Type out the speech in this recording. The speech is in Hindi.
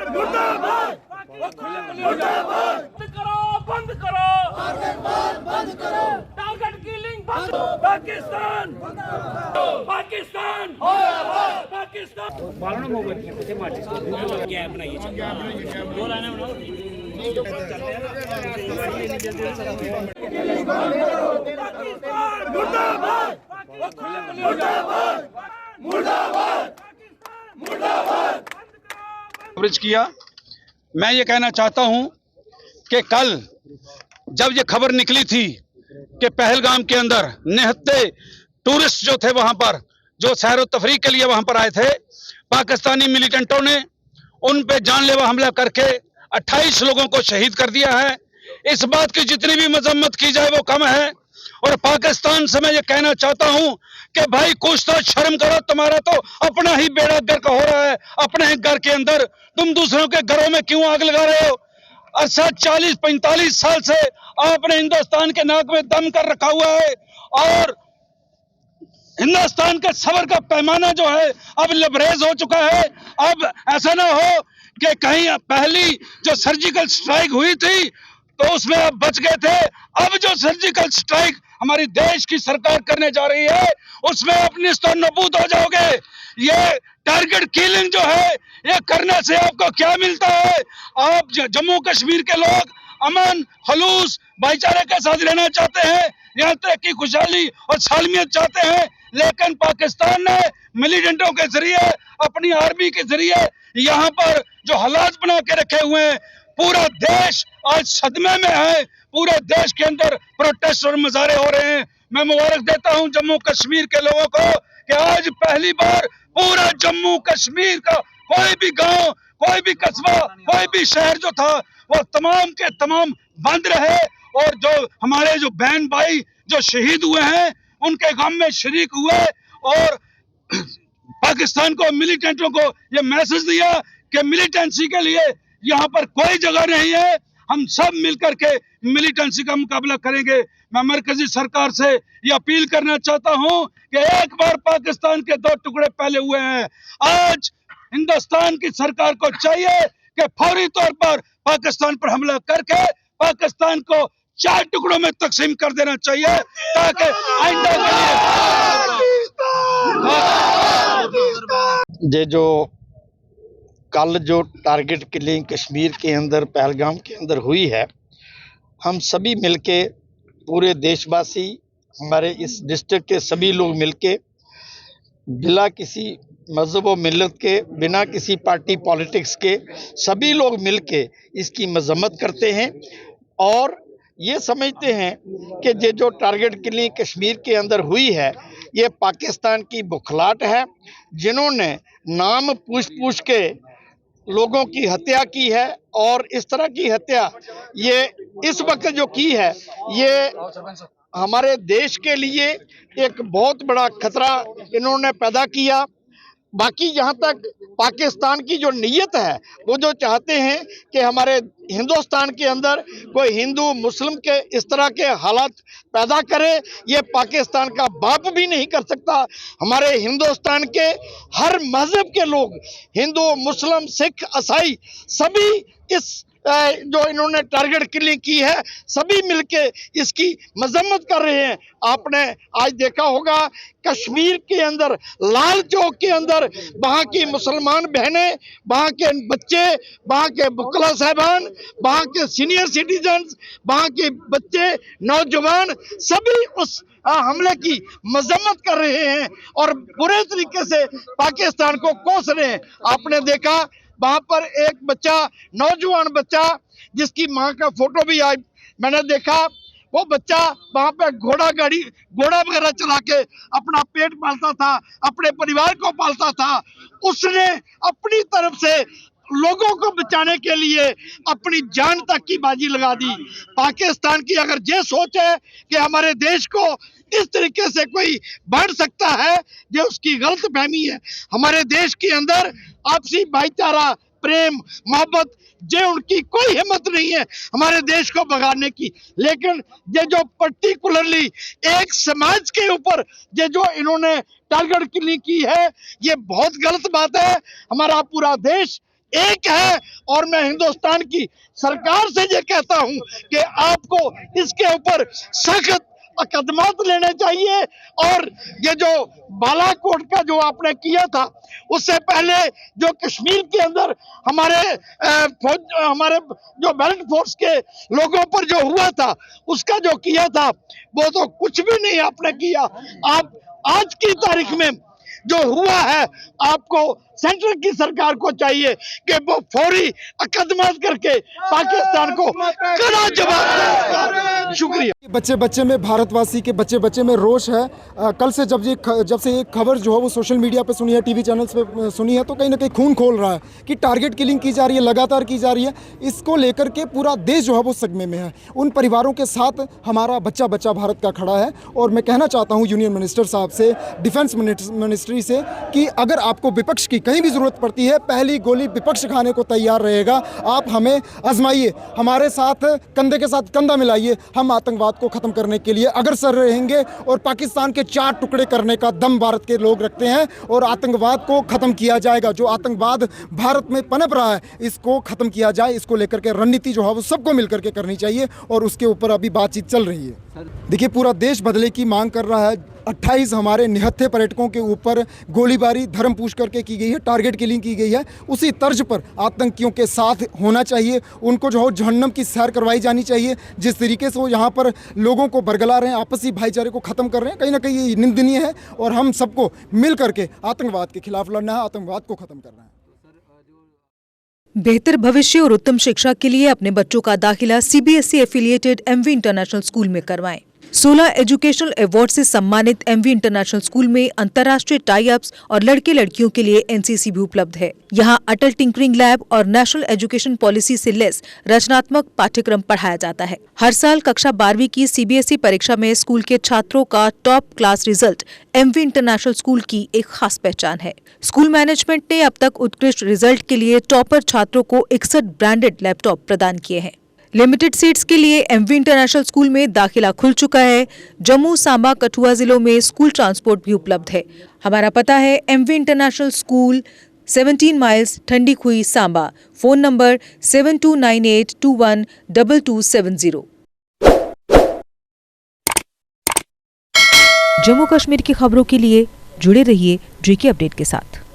मुर्दाबाद मुर्दाबाद बंद करो बंद करो टारगेट किलिंग बंद पाकिस्तान पाकिस्तान पाकिस्तान बालना मोबाइल के पीछे माचिस क्या बनाइए बोल आने बनाओ मुर्दाबाद मुर्दाबाद मुर्दाबाद मुर्दाबाद कवरेज किया। मैं ये कहना चाहता हूं कि कल जब ये खबर निकली थी कि पहलगाम के अंदर निहत्ते टूरिस्ट जो थे वहां पर जो सैर तफरीह के लिए वहां पर आए थे, पाकिस्तानी मिलिटेंटों ने उन पे जानलेवा हमला करके 28 लोगों को शहीद कर दिया है। इस बात की जितनी भी मजम्मत की जाए वो कम है। और पाकिस्तान से मैं ये कहना चाहता हूं कि भाई कुछ तो शर्म करो, तुम्हारा तो अपना ही बेड़ा गर्क हो रहा है। अपने ही घर के अंदर तुम दूसरों के घरों में क्यों आग लगा रहे हो? 40-45 साल से आपने हिंदुस्तान के नाक में दम कर रखा हुआ है और हिंदुस्तान के सबर का पैमाना जो है अब लबरेज हो चुका है। अब ऐसा ना हो कि कहीं पहली जो सर्जिकल स्ट्राइक हुई थी तो उसमें आप बच गए थे, अब जो सर्जिकल स्ट्राइक हमारी देश की सरकार करने जा रही है उसमें आप निस्तो नबूद हो जाओगे। ये टारगेट किलिंग जो है ये करने से आपको क्या मिलता है? आप जम्मू कश्मीर के लोग अमन खलूस भाईचारे के साथ रहना चाहते हैं, यहाँ तरक्की खुशहाली और सालमियत चाहते हैं, लेकिन पाकिस्तान ने मिलिटेंटों के जरिए अपनी आर्मी के जरिए यहाँ पर जो हालात बना के रखे हुए हैं, पूरा देश आज सदमे में है। पूरे देश के अंदर प्रोटेस्ट और मुजाहरे हो रहे हैं। मैं मुबारक देता हूं जम्मू कश्मीर के लोगों को कि आज पहली बार पूरा जम्मू कश्मीर का कोई भी गांव, कोई भी कस्बा, कोई भी शहर जो था वो तमाम के तमाम बंद रहे और जो हमारे जो बहन भाई जो शहीद हुए हैं उनके गम में शरीक हुए और पाकिस्तान को मिलिटेंटों को ये मैसेज दिया कि मिलिटेंसी के लिए यहाँ पर कोई जगह नहीं है, हम सब मिलकर के मिलिटेंसी का मुकाबला करेंगे। मैं मरकजी सरकार से ये अपील करना चाहता हूं कि एक बार पाकिस्तान के 2 टुकड़े पहले हुए हैं, आज हिंदुस्तान की सरकार को चाहिए कि फौरी तौर पर पाकिस्तान पर हमला करके पाकिस्तान को 4 टुकड़ों में तकसीम कर देना चाहिए ताकि आइंदा के लिए जो कल जो टारगेट किलिंग कश्मीर के अंदर पहलगाम के अंदर हुई है, हम सभी मिलके पूरे देशवासी हमारे इस डिस्ट्रिक्ट के सभी लोग मिलके बिना किसी मज़हब व मिल्लत के, बिना किसी पार्टी पॉलिटिक्स के सभी लोग मिलके इसकी मजम्मत करते हैं और ये समझते हैं कि ये जो टारगेट किलिंग कश्मीर के अंदर हुई है ये पाकिस्तान की बुखलाहट है, जिन्होंने नाम पूछ के लोगों की हत्या की है और इस तरह की हत्या ये इस वक्त जो की है ये हमारे देश के लिए एक बहुत बड़ा खतरा इन्होंने पैदा किया। बाकी जहाँ तक पाकिस्तान की जो नीयत है वो जो चाहते हैं कि हमारे हिंदुस्तान के अंदर कोई हिंदू मुस्लिम के इस तरह के हालात पैदा करे, ये पाकिस्तान का बाप भी नहीं कर सकता। हमारे हिंदुस्तान के हर मजहब के लोग, हिंदू मुस्लिम सिख ईसाई, सभी इस जो इन्होंने टारगेट किलिंग की है सभी मिलके इसकी मजम्मत कर रहे हैं। आपने आज देखा होगा कश्मीर के अंदर लाल चौक के अंदर वहाँ की मुसलमान बहनें, वहाँ के बच्चे, वहाँ के बुकला साहबान, वहाँ के सीनियर सिटीजन्स, वहाँ के बच्चे नौजवान सभी उस हमले की मजम्मत कर रहे हैं और बुरे तरीके से पाकिस्तान को कोस रहे हैं। आपने देखा वहां पर एक बच्चा, नौजवान बच्चा जिसकी मां का फोटो भी आज मैंने देखा, वो बच्चा वहां पे घोड़ा वगैरह चला के अपना पेट पालता था, अपने परिवार को पालता था। उसने अपनी तरफ से लोगों को बचाने के लिए अपनी जान तक की बाजी लगा दी। पाकिस्तान की अगर ये सोच है कि हमारे देश को इस तरीके से कोई बढ़ सकता है, ये उसकी गलत फहमी है। हमारे देश के अंदर आपसी भाईचारा, प्रेम, मोहब्बत, ये उनकी कोई हिम्मत नहीं है हमारे देश को भगाने की। लेकिन ये जो पर्टिकुलरली एक समाज के ऊपर ये जो इन्होंने टारगेट किलिंग की है, ये बहुत गलत बात है। हमारा पूरा देश एक है और मैं हिंदुस्तान की सरकार से ये कहता हूं कि आपको इसके ऊपर सख्त कदमात लेने चाहिए। और ये जो बालाकोट का जो आपने किया था, उससे पहले जो कश्मीर के अंदर हमारे जो बेल्ट फोर्स के लोगों पर जो हुआ था, उसका जो किया था वो तो कुछ भी नहीं आपने किया। आप आज की तारीख में जो हुआ है, आपको सेंटर की सरकार को चाहिए कि वो फौरी कदमात करके पाकिस्तान को कड़ा जवाब दे। शुक्रिया। बच्चे बच्चे में, भारतवासी के बच्चे बच्चे में रोष है। कल से जब से ये खबर जो है वो सोशल मीडिया पे सुनी है, टीवी चैनल्स पे सुनी है, तो कहीं ना कहीं खून खोल रहा है कि टारगेट किलिंग की जा रही है, लगातार की जा रही है। इसको लेकर के पूरा देश जो है वो सदमे में है। उन परिवारों के साथ हमारा बच्चा बच्चा भारत का खड़ा है। और मैं कहना चाहता हूँ यूनियन मिनिस्टर साहब से, डिफेंस मिनिस्ट्री से, कि अगर आपको विपक्ष की कहीं भी ज़रूरत पड़ती है, पहली गोली विपक्ष खाने को तैयार रहेगा। आप हमें आजमाइए, हमारे साथ कंधे के साथ कंधा मिलाइए। हम आतंकवाद को ख़त्म करने के लिए अग्रसर रहेंगे और पाकिस्तान के 4 टुकड़े करने का दम भारत के लोग रखते हैं और आतंकवाद को ख़त्म किया जाएगा। जो आतंकवाद भारत में पनप रहा है, इसको ख़त्म किया जाए। इसको लेकर के रणनीति जो है वो सबको मिलकर के करनी चाहिए और उसके ऊपर अभी बातचीत चल रही है। देखिए, पूरा देश बदले की मांग कर रहा है। 28 हमारे निहत्थे पर्यटकों के ऊपर गोलीबारी धर्म पूछ करके की गई है, टारगेट किलिंग की गई है। उसी तर्ज पर आतंकियों के साथ होना चाहिए, उनको जो है जहन्नम की सैर करवाई जानी चाहिए। जिस तरीके से वो यहाँ पर लोगों को बरगला रहे हैं, आपसी भाईचारे को ख़त्म कर रहे हैं, कहीं ना कहीं ये निंदनीय है। और हम सबको मिल करके आतंकवाद के खिलाफ लड़ना है, आतंकवाद को ख़त्म करना है। बेहतर भविष्य और उत्तम शिक्षा के लिए अपने बच्चों का दाखिला CBSE affiliated MV international school में करवाएं। 16 एजुकेशनल अवार्ड से सम्मानित एमवी इंटरनेशनल स्कूल में अंतर्राष्ट्रीय टाई अप्स और लड़के लड़कियों के लिए एनसीसी भी उपलब्ध है। यहां अटल टिंकरिंग लैब और नेशनल एजुकेशन पॉलिसी से लेस रचनात्मक पाठ्यक्रम पढ़ाया जाता है। हर साल कक्षा 12वीं की सीबीएसई परीक्षा में स्कूल के छात्रों का top class result MV international school की एक खास पहचान है। स्कूल मैनेजमेंट ने अब तक उत्कृष्ट रिजल्ट के लिए टॉपर छात्रों को 61 ब्रांडेड लैपटॉप प्रदान किए हैं। लिमिटेड सीट्स के लिए एमवी इंटरनेशनल स्कूल में दाखिला खुल चुका है। जम्मू, सांबा, कठुआ जिलों में स्कूल ट्रांसपोर्ट भी उपलब्ध है। हमारा पता है एमवी इंटरनेशनल स्कूल, 17 माइल्स, ठंडी खुई, सांबा। Phone number 7298212270। जम्मू कश्मीर की खबरों के लिए जुड़े रहिए JK अपडेट के साथ।